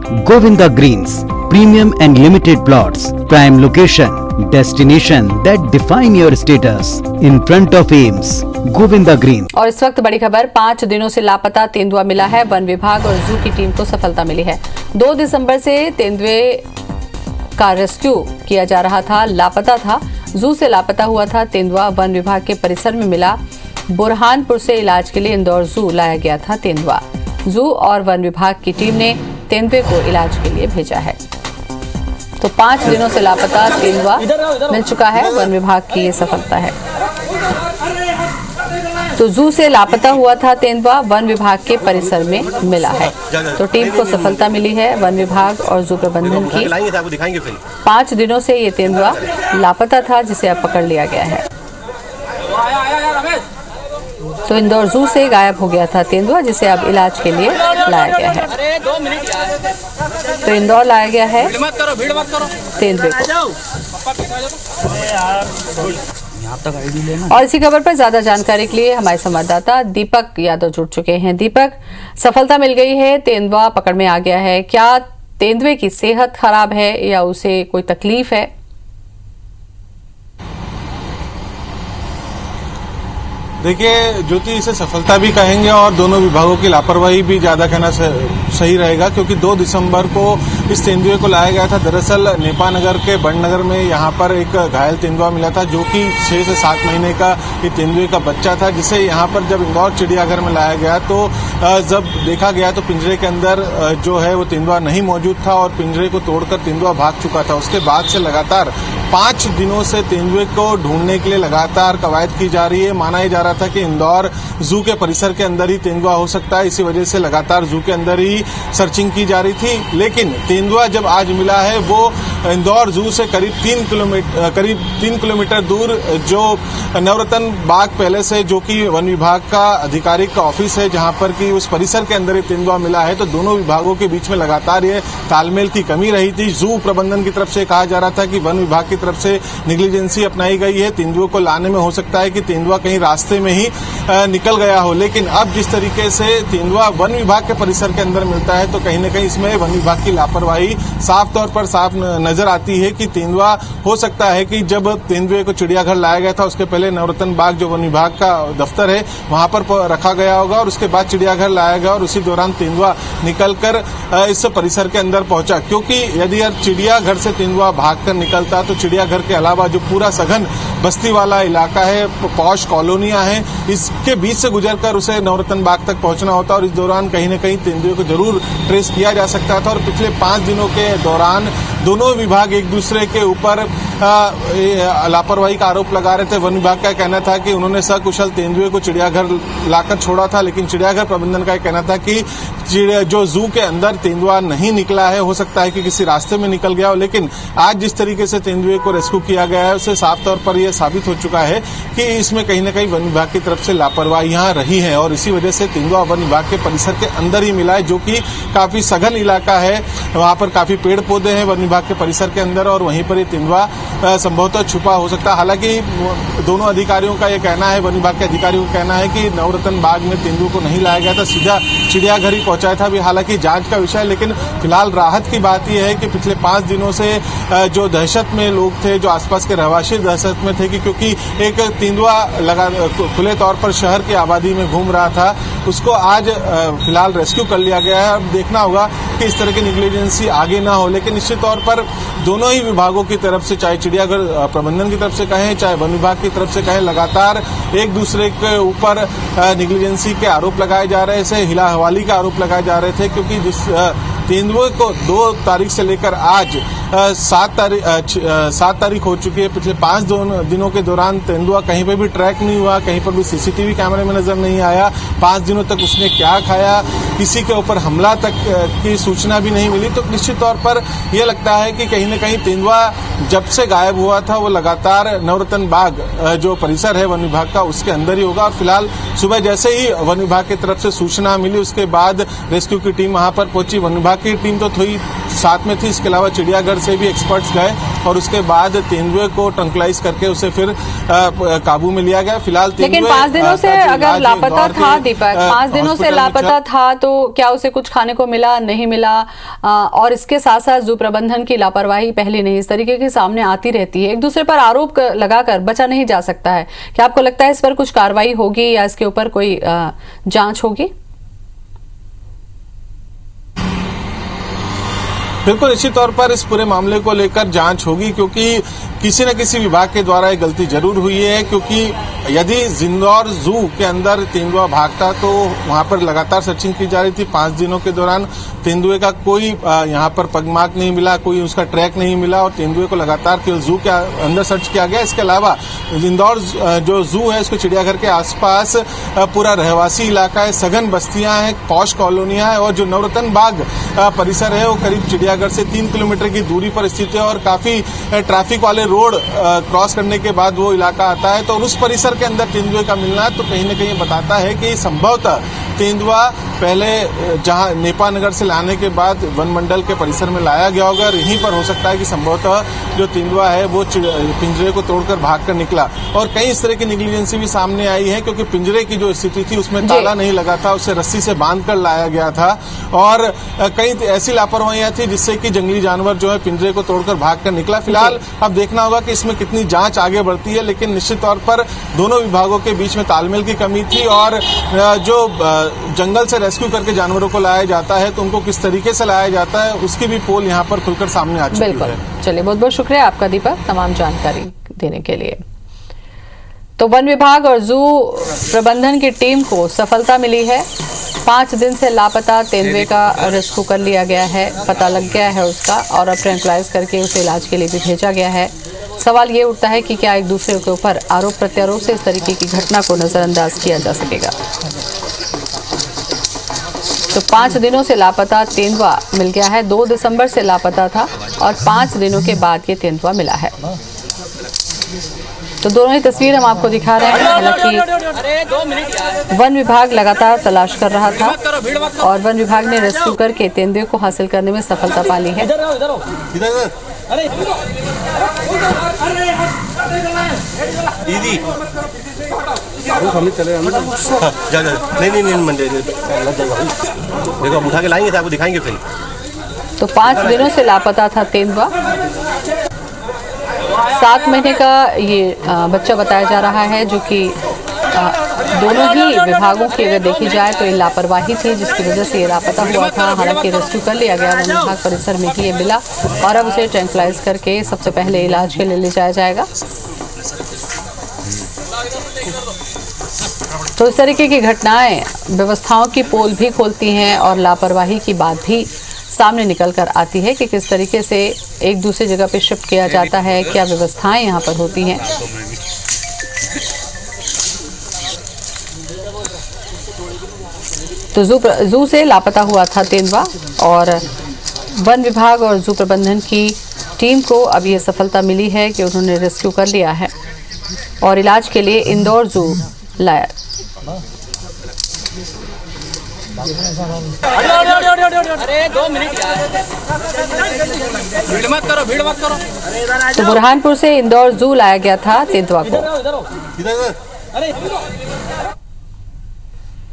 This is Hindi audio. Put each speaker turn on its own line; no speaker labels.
Govinda Greens, premium and limited plots, prime location, destination that define your status, in front of AIIMS, Govinda Greens।
और इस वक्त बड़ी खबर, 5 दिनों से लापता तेंदुआ मिला है। वन विभाग और जू की टीम को सफलता मिली है। 2 दिसंबर से तेंदुए का रेस्क्यू किया जा रहा था, लापता था। जू से लापता हुआ था तेंदुआ वन विभाग के परिसर में मिला। बुरहानपुर से इलाज के लिए इंदौर जू लाया गया था तेंदुआ। जू और वन विभाग की टीम ने तेंदुए को इलाज के लिए भेजा है। तो 5 दिनों से लापता तेंदुआ मिल चुका है। वन विभाग की ये सफलता है। तो जू से लापता हुआ था तेंदुआ, वन विभाग के परिसर में मिला है। तो टीम को सफलता मिली है वन विभाग और जू प्रबंधन की। 5 दिनों से ये तेंदुआ लापता था, जिसे अब पकड़ लिया गया है। तो इंदौर जू से गायब हो गया था तेंदुआ, जिसे अब इलाज के लिए लाया गया है। तो इंदौर लाया गया है तेंदुए को। और इसी खबर पर ज्यादा जानकारी के लिए हमारे संवाददाता दीपक यादव जुड़ चुके हैं। दीपक, सफलता मिल गई है, तेंदुआ पकड़ में आ गया है। क्या तेंदुए की सेहत खराब है या उसे कोई तकलीफ है?
देखिए ज्योति, इसे सफलता भी कहेंगे और दोनों विभागों की लापरवाही भी ज्यादा कहना सही रहेगा, क्योंकि 2 दिसंबर को इस तेंदुए को लाया गया था। दरअसल नेपानगर के बड़नगर में यहाँ पर एक घायल तेंदुआ मिला था, जो कि 6 से 7 महीने का ये तेंदुए का बच्चा था, जिसे यहाँ पर जब इंदौर चिड़ियाघर में लाया गया तो जब देखा गया तो पिंजरे के अंदर जो है वो तेंदुआ नहीं मौजूद था और पिंजरे को तोड़कर तेंदुआ भाग चुका था। उसके बाद से लगातार 5 दिनों से तेंदुए को ढूंढने के लिए लगातार कवायद की जा रही है। माना ही जा रहा था कि इंदौर जू के परिसर के अंदर ही तेंदुआ हो सकता है, इसी वजह से लगातार जू के अंदर ही सर्चिंग की जा रही थी। लेकिन तेंदुआ जब आज मिला है वो इंदौर जू से करीब 3 किलोमीटर दूर जो नवरत्न बाग पैलेस है, जो कि वन विभाग का आधिकारिक का ऑफिस है, जहां पर कि उस परिसर के अंदर ही तेंदुआ मिला है। तो दोनों विभागों के बीच में लगातार ये तालमेल की कमी रही थी। जू प्रबंधन की तरफ से कहा जा रहा था कि वन विभाग की तरफ से निग्लिजेंसी अपनाई गई है, तेंदुए को लाने में हो सकता है कि तेंदुआ कहीं रास्ते में ही निकल गया हो। लेकिन अब जिस तरीके से तेंदुआ वन विभाग के परिसर के अंदर मिलता है, तो कहीं न कहीं इसमें वन विभाग की लापरवाही साफ तौर पर साफ नजर आती है कि तेंदुआ हो सकता है कि जब तेंदुए को चिड़ियाघर लाया गया था, उसके पहले नवरत्न बाग जो वन विभाग का दफ्तर है वहां पर रखा गया होगा और उसके बाद चिड़ियाघर लाया गया और उसी दौरान तेंदुआ निकलकर इस परिसर के अंदर पहुंचा। क्योंकि यदि चिड़ियाघर से तेंदुआ भागकर निकलता तो चिड़ियाघर के अलावा जो पूरा सघन बस्ती वाला इलाका है, पॉश कॉलोनियां हैं, इसके बीच से गुजरकर उसे नवरत्न बाग तक पहुंचना होता और इस दौरान कहीं न कहीं तेंदुए को जरूर ट्रेस किया जा सकता था। और पिछले 5 दिनों के दौरान दोनों विभाग एक दूसरे के ऊपर लापरवाही का आरोप लगा रहे थे। वन विभाग का कहना था कि उन्होंने सकुशल तेंदुए को चिड़ियाघर लाकर छोड़ा था, लेकिन चिड़ियाघर प्रबंधन का कहना था कि जो जू के अंदर तेंदुआ नहीं निकला है, हो सकता है कि किसी रास्ते में निकल गया हो। लेकिन आज जिस तरीके से तेंदुए को रेस्क्यू किया गया है, उससे साफ तौर पर यह साबित हो चुका है कि इसमें कहीं न कहीं वन विभाग की तरफ से लापरवाहियां रही हैं और इसी वजह से तेंदुआ वन विभाग के परिसर के अंदर ही मिला है, जो कि काफी सघन इलाका है। वहां पर काफी पेड़ पौधे हैं वन विभाग के परिसर के अंदर और वहीं पर ये तेंदुआ संभवतः छुपा हो सकता है। हालांकि दोनों अधिकारियों का यह कहना है, वन विभाग के अधिकारियों का कहना है कि नवरत्न बाग में तेंदुए को नहीं लाया गया था, सीधा चिड़ियाघर ही पहुंचाया था। भी हालांकि जांच का विषय है, लेकिन फिलहाल राहत की बात यह है कि पिछले 5 दिनों से जो दहशत में लोग थे, जो आसपास के रहवासी दहशत में थे कि क्योंकि एक तेंदुआ खुले तौर पर शहर की आबादी में घूम रहा था, उसको आज फिलहाल रेस्क्यू कर लिया गया है। अब देखना होगा कि इस तरह की निग्लिजेंसी आगे ना हो, लेकिन निश्चित तौर पर दोनों ही विभागों की तरफ से, चाहे चिड़ियाघर प्रबंधन की तरफ से कहें, चाहे वन विभाग की तरफ से कहें, लगातार एक दूसरे के ऊपर निग्लिजेंसी के आरोप लगाए जा रहे थे, हिला हवाली के आरोप लगाए जा रहे थे। क्योंकि जिस तेंदुए को 2 तारीख से लेकर आज 7 तारीख हो चुकी है, पिछले 5 दिनों के दौरान तेंदुआ कहीं पर भी ट्रैक नहीं हुआ, कहीं पर भी सीसीटीवी कैमरे में नजर नहीं आया। 5 दिनों तक उसने क्या खाया, किसी के ऊपर हमला तक की सूचना भी नहीं मिली। तो निश्चित तौर पर यह लगता है कि कहीं न कहीं तेंदुआ जब से गायब हुआ था वो लगातार नवरत्न बाग जो परिसर है वन विभाग का, उसके अंदर ही होगा। और फिलहाल सुबह जैसे ही वन विभाग की तरफ से सूचना मिली, उसके बाद रेस्क्यू की टीम वहां पर पहुंची। वन विभाग की टीम तो साथ में थी। इसके अलावा चिड़ियाघर से भी एक्सपर्ट्स गए और उसके बाद तेंदुए को ट्रंकलाइज करके उसे फिर काबू में लिया गया। फिलहाल
लेकिन 5 दिनों से अगर लापता था दीपक, 5 दिनों से लापता था, तो क्या उसे कुछ खाने को मिला, नहीं मिला? और इसके साथ साथ जू प्रबंधन की लापरवाही पहली नहीं, इस तरीके की सामने आती रहती है। एक दूसरे पर आरोप लगाकर बचा नहीं जा सकता है। क्या आपको लगता है इस पर कुछ कार्रवाई होगी या इसके ऊपर कोई जांच होगी?
बिल्कुल निश्चित तौर पर इस पूरे मामले को लेकर जांच होगी, क्योंकि किसी न किसी विभाग के द्वारा ये गलती जरूर हुई है। क्योंकि यदि इंदौर जू के अंदर तेंदुआ भागता तो वहां पर लगातार सर्चिंग की जा रही थी। 5 दिनों के दौरान तेंदुए का कोई यहां पर पगमार्क नहीं मिला, कोई उसका ट्रैक नहीं मिला और तेंदुए को लगातार केवल जू के अंदर सर्च किया गया। इसके अलावा इंदौर जो जू है उसको चिड़ियाघर के आसपास पूरा रहवासी इलाका है, सघन बस्तियां हैं, पॉश कॉलोनियां है और जो नवरत्न बाग परिसर है वो करीब चिड़ियाघर से 3 किलोमीटर की दूरी पर स्थित है और काफी ट्रैफिक वाले रोड क्रॉस करने के बाद वो इलाका आता है। तो उस परिसर के अंदर तेंदुए का मिलना तो कहीं न कहीं बताता है कि संभवतः तेंदुआ पहले जहां नेपा नगर से लाने के बाद वन मंडल के परिसर में लाया गया होगा और यहीं पर हो सकता है कि संभवतः जो तेंदुआ है वो पिंजरे को तोड़कर भागकर निकला। और कई इस तरह की निगलिजेंसी भी सामने आई है, क्योंकि पिंजरे की जो स्थिति थी उसमें ताला नहीं लगा था, उसे रस्सी से बांधकर लाया गया था और कई ऐसी लापरवाहियां थी जिससे कि जंगली जानवर जो है पिंजरे को तोड़कर भागकर निकला। फिलहाल अब देखना होगा कि इसमें कितनी जांच आगे बढ़ती है, लेकिन निश्चित तौर पर दोनों विभागों के बीच में तालमेल की कमी थी और जो जंगल से रेस्क्यू करके जानवरों को लाया जाता है तो उनको किस तरीके से लाया जाता है उसकी भी पोल यहाँ पर खुलकर सामने आ चुकी है।
बिल्कुल, चलिए बहुत बहुत शुक्रिया आपका दीपक तमाम जानकारी देने के लिए। तो वन विभाग और जू प्रबंधन की टीम को सफलता मिली है। 5 दिन से लापता तेंदुए का रेस्क्यू कर लिया गया है, पता लग गया है उसका और अब ट्रैंक्विलाइज करके उसे इलाज के लिए भी भेजा गया है। सवाल ये उठता है कि क्या एक दूसरे के ऊपर आरोप प्रत्यारोप से इस तरीके की घटना को नजरअंदाज किया जा सकेगा। तो 5 दिनों से लापता तेंदुआ मिल गया है। 2 दिसंबर से लापता था और 5 दिनों के बाद ये तेंदुआ मिला है। तो दोनों ही तस्वीर हम आपको दिखा रहे हैं। हालांकि वन विभाग लगातार तलाश कर रहा था और वन विभाग ने रेस्क्यू करके तेंदुए को हासिल करने में सफलता पा ली है।
दीदी नहीं मंदिर देखो हम उठा के लाएंगे, आपको दिखाएंगे फिर।
तो 5 दिनों से लापता था तेंदुआ। 7 महीने का ये बच्चा बताया जा रहा है, जो कि दोनों ही विभागों की अगर देखी जाए तो ये लापरवाही थी जिसकी वजह से ये लापता हुआ था। हालांकि रेस्क्यू कर लिया गया, वन विभाग परिसर में ही ये मिला और अब उसे ट्रैंक्विलाइज करके सबसे पहले इलाज के लिए ले जाया जाएगा। तो इस तरीके की घटनाएं व्यवस्थाओं की पोल भी खोलती हैं और लापरवाही की बात भी सामने निकल कर आती है कि किस तरीके से एक दूसरी जगह पे शिफ्ट किया जाता है, क्या व्यवस्थाएं यहाँ पर होती हैं। तो जू से लापता हुआ था तेंदुआ और वन विभाग और जू प्रबंधन की टीम को अब ये सफलता मिली है कि उन्होंने रेस्क्यू कर लिया है और इलाज के लिए इंदौर जू लाया।
अरे 2 मिनट यार, भीड़ मत करो।
तो बुरहानपुर से इंदौर जू लाया गया था तेंदुआ को।
इधर